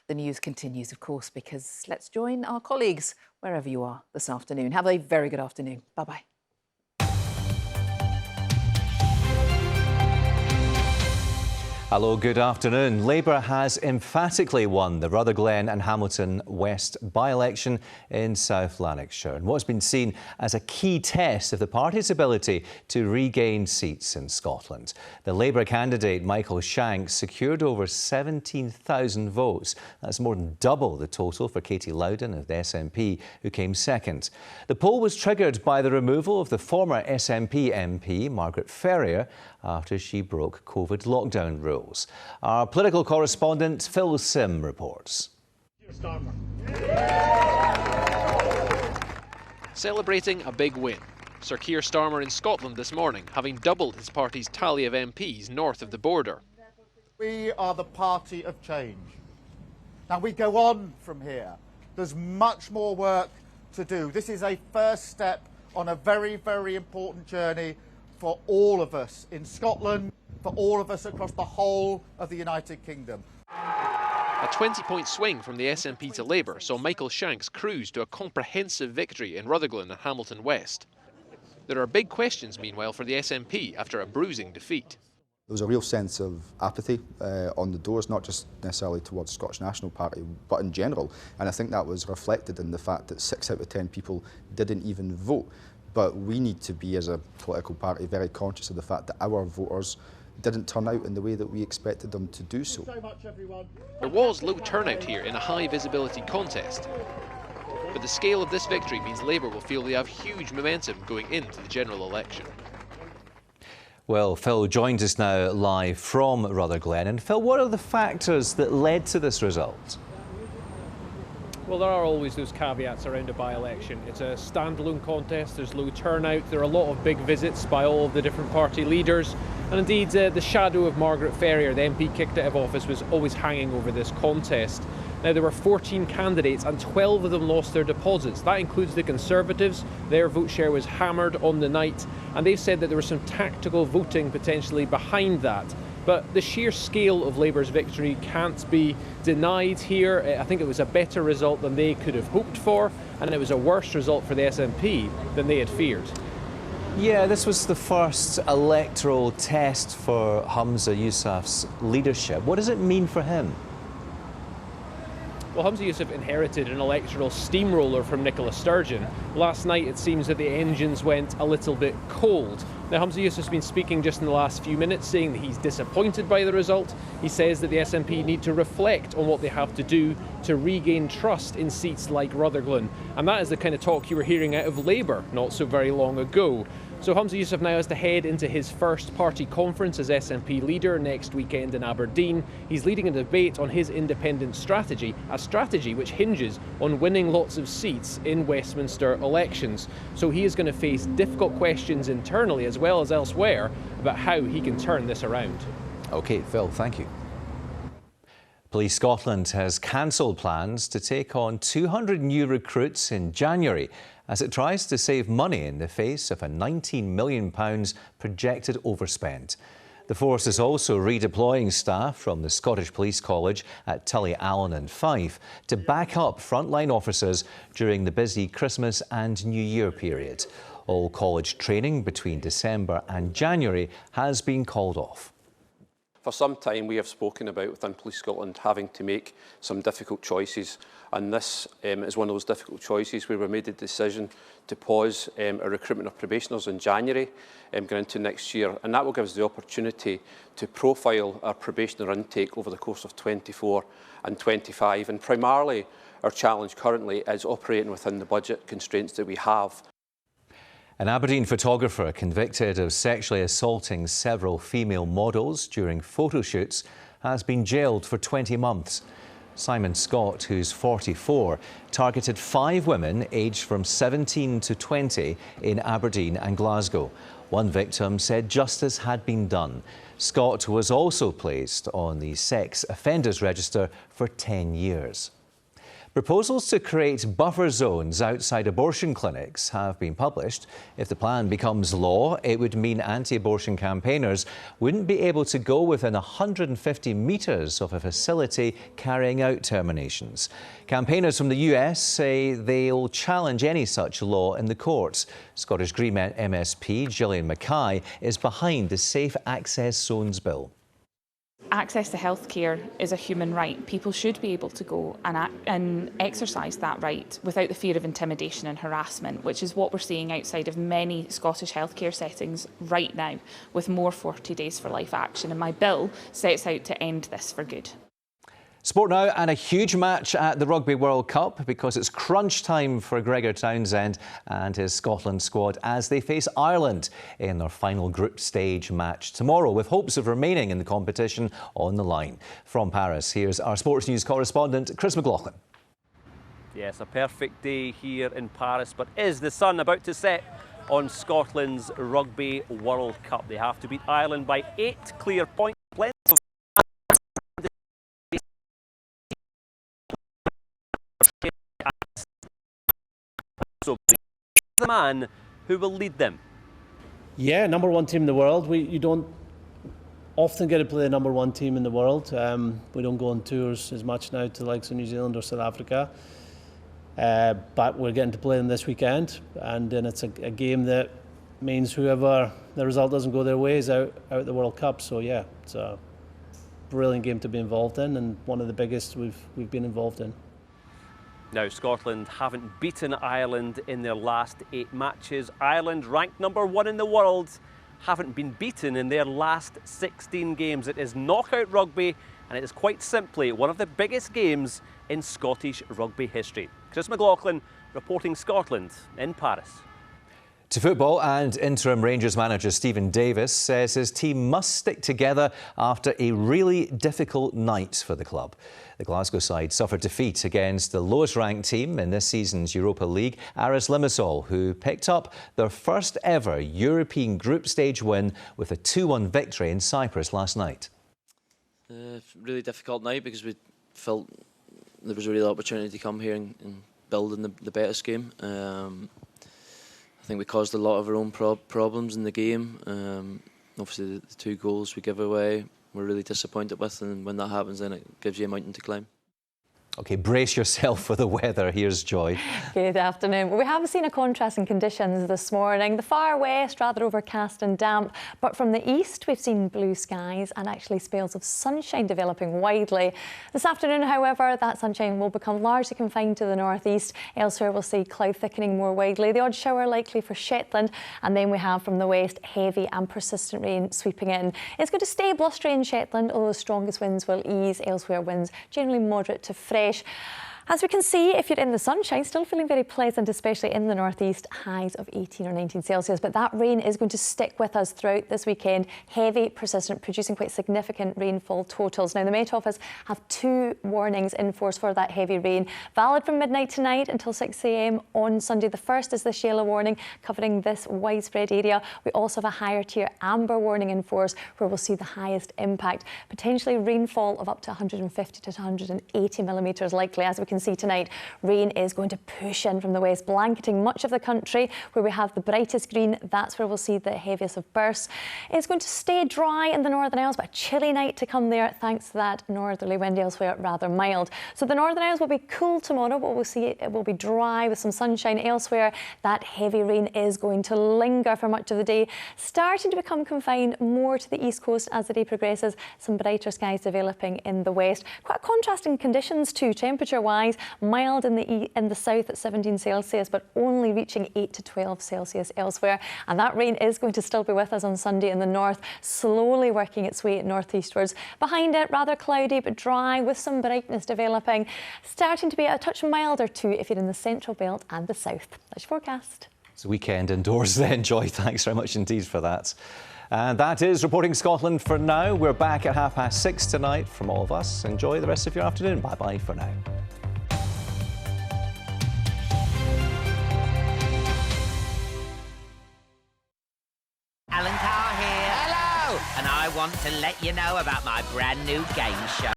The news continues, of course, because let's join our colleagues wherever you are this afternoon. Have a very good afternoon. Bye-bye. Hello, good afternoon. Labour has emphatically won the Rutherglen and Hamilton West by-election in South Lanarkshire, and what's been seen as a key test of the party's ability to regain seats in Scotland. The Labour candidate, Michael Shanks, secured over 17,000 votes. That's more than double the total for Katie Loudon of the SNP, who came second. The poll was triggered by the removal of the former SNP MP, Margaret Ferrier, after she broke COVID lockdown rules. Our political correspondent Phil Sim reports. Celebrating a big win. Sir Keir Starmer in Scotland this morning, having doubled his party's tally of MPs north of the border. We are the party of change. Now we go on from here. There's much more work to do. This is a first step on a very, very important journey for all of us in Scotland, for all of us across the whole of the United Kingdom. A 20-point swing from the SNP to Labour saw Michael Shanks cruise to a comprehensive victory in Rutherglen and Hamilton West. There are big questions, meanwhile, for the SNP after a bruising defeat. There was a real sense of apathy on the doors, not just necessarily towards the Scottish National Party, but in general. And I think that was reflected in the fact that 6 out of 10 people didn't even vote. But we need to be, as a political party, very conscious of the fact that our voters didn't turn out in the way that we expected them to do so. There was low turnout here in a high visibility contest. But the scale of this victory means Labour will feel they have huge momentum going into the general election. Well, Phil joins us now live from Rutherglen. And Phil, what are the factors that led to this result? Well, there are always those caveats around a by-election. It's a standalone contest, there's low turnout, there are a lot of big visits by all of the different party leaders, and indeed the shadow of Margaret Ferrier, the MP kicked out of office, was always hanging over this contest. Now, there were 14 candidates and 12 of them lost their deposits. That includes the Conservatives. Their vote share was hammered on the night, and they've said that there was some tactical voting potentially behind that. But the sheer scale of Labour's victory can't be denied here. I think it was a better result than they could have hoped for, and it was a worse result for the SNP than they had feared. Yeah, this was the first electoral test for Humza Yousaf's leadership. What does it mean for him? Well, Humza Yousaf inherited an electoral steamroller from Nicola Sturgeon. Last night it seems that the engines went a little bit cold. Now, Humza Yousaf's been speaking just in the last few minutes, saying that he's disappointed by the result. He says that the SNP need to reflect on what they have to do to regain trust in seats like Rutherglen. And that is the kind of talk you were hearing out of Labour not so very long ago. So Humza Yousaf now has to head into his first party conference as SNP leader next weekend in Aberdeen. He's leading a debate on his independent strategy, a strategy which hinges on winning lots of seats in Westminster elections. So he is going to face difficult questions internally as well as elsewhere about how he can turn this around. OK, Phil, thank you. Police Scotland has cancelled plans to take on 200 new recruits in January as it tries to save money in the face of a £19 million projected overspend. The force is also redeploying staff from the Scottish Police College at Tully Allen and Fife to back up frontline officers during the busy Christmas and New Year period. All college training between December and January has been called off. For some time we have spoken about within Police Scotland having to make some difficult choices, and this is one of those difficult choices where we made the decision to pause our recruitment of probationers in January going into next year, and that will give us the opportunity to profile our probationer intake over the course of 24 and 25, and primarily our challenge currently is operating within the budget constraints that we have. An Aberdeen photographer convicted of sexually assaulting several female models during photo shoots has been jailed for 20 months. Simon Scott, who's 44, targeted 5 women aged from 17 to 20 in Aberdeen and Glasgow. One victim said justice had been done. Scott was also placed on the sex offenders register for 10 years. Proposals to create buffer zones outside abortion clinics have been published. If the plan becomes law, it would mean anti-abortion campaigners wouldn't be able to go within 150 metres of a facility carrying out terminations. Campaigners from the US say they'll challenge any such law in the courts. Scottish Green MSP Gillian Mackay is behind the Safe Access Zones bill. Access to healthcare is a human right. People should be able to go and exercise that right without the fear of intimidation and harassment, which is what we're seeing outside of many Scottish healthcare settings right now, with more 40 Days for Life action. And my bill sets out to end this for good. Sport now, and a huge match at the Rugby World Cup because it's crunch time for Gregor Townsend and his Scotland squad as they face Ireland in their final group stage match tomorrow, with hopes of remaining in the competition on the line. From Paris, here's our sports news correspondent Chris McLaughlin. Yes, a perfect day here in Paris, but is the sun about to set on Scotland's Rugby World Cup? They have to beat Ireland by 8 clear points. Plenty of the man who will lead them. Yeah, number one team in the world. You don't often get to play the number one team in the world. We don't go on tours as much now to the likes of New Zealand or South Africa. But we're getting to play them this weekend, and then it's a game that means whoever the result doesn't go their way is out the World Cup. So yeah, it's a brilliant game to be involved in, and one of the biggest we've been involved in. Now, Scotland haven't beaten Ireland in their last 8 matches. Ireland, ranked number 1 in the world, haven't been beaten in their last 16 games. It is knockout rugby, and it is quite simply one of the biggest games in Scottish rugby history. Chris McLaughlin reporting Scotland in Paris. To football, and interim Rangers manager Stephen Davis says his team must stick together after a really difficult night for the club. The Glasgow side suffered defeat against the lowest ranked team in this season's Europa League, Aris Limassol, who picked up their first ever European group stage win with a 2-1 victory in Cyprus last night. Really difficult night because we felt there was a real opportunity to come here and build in the better scheme. I think we caused a lot of our own problems in the game. Obviously, the 2 goals we give away, we're really disappointed with, and when that happens, then it gives you a mountain to climb. OK, brace yourself for the weather. Here's Joy. Good afternoon. Well, we have seen a contrast in conditions this morning. The far west rather overcast and damp, but from the east we've seen blue skies and actually spells of sunshine developing widely. This afternoon, however, that sunshine will become largely confined to the northeast. Elsewhere we'll see cloud thickening more widely, the odd shower likely for Shetland, and then we have from the west heavy and persistent rain sweeping in. It's going to stay blustery in Shetland, although the strongest winds will ease. Elsewhere winds generally moderate to fresh. As we can see, if you're in the sunshine, still feeling very pleasant, especially in the northeast, highs of 18 or 19 Celsius. But that rain is going to stick with us throughout this weekend. Heavy, persistent, producing quite significant rainfall totals. Now, the Met Office have 2 warnings in force for that heavy rain, valid from midnight tonight until 6 a.m. on Sunday. The first is this yellow warning covering this widespread area. We also have a higher tier amber warning in force where we'll see the highest impact. Potentially rainfall of up to 150 to 180 millimetres likely. As we can see tonight, rain is going to push in from the west, blanketing much of the country. Where we have the brightest green, that's where we'll see the heaviest of bursts. It's going to stay dry in the Northern Isles, but a chilly night to come there thanks to that northerly wind. Elsewhere rather mild. So the Northern Isles will be cool tomorrow, but we'll see it will be dry with some sunshine. Elsewhere, that heavy rain is going to linger for much of the day, starting to become confined more to the east coast as the day progresses. Some brighter skies developing in the west. Quite contrasting conditions too, temperature-wise. Mild in the south at 17 Celsius, but only reaching 8 to 12 Celsius elsewhere. And that rain is going to still be with us on Sunday in the north, slowly working its way northeastwards. Behind it, rather cloudy but dry with some brightness developing, starting to be a touch milder too if you're in the central belt and the south. That's your forecast. It's a weekend indoors then, Joy. Thanks very much indeed for that. And that is Reporting Scotland for now. We're back at 6:30 tonight from all of us. Enjoy the rest of your afternoon. Bye-bye for now. And I want to let you know about my brand new game show.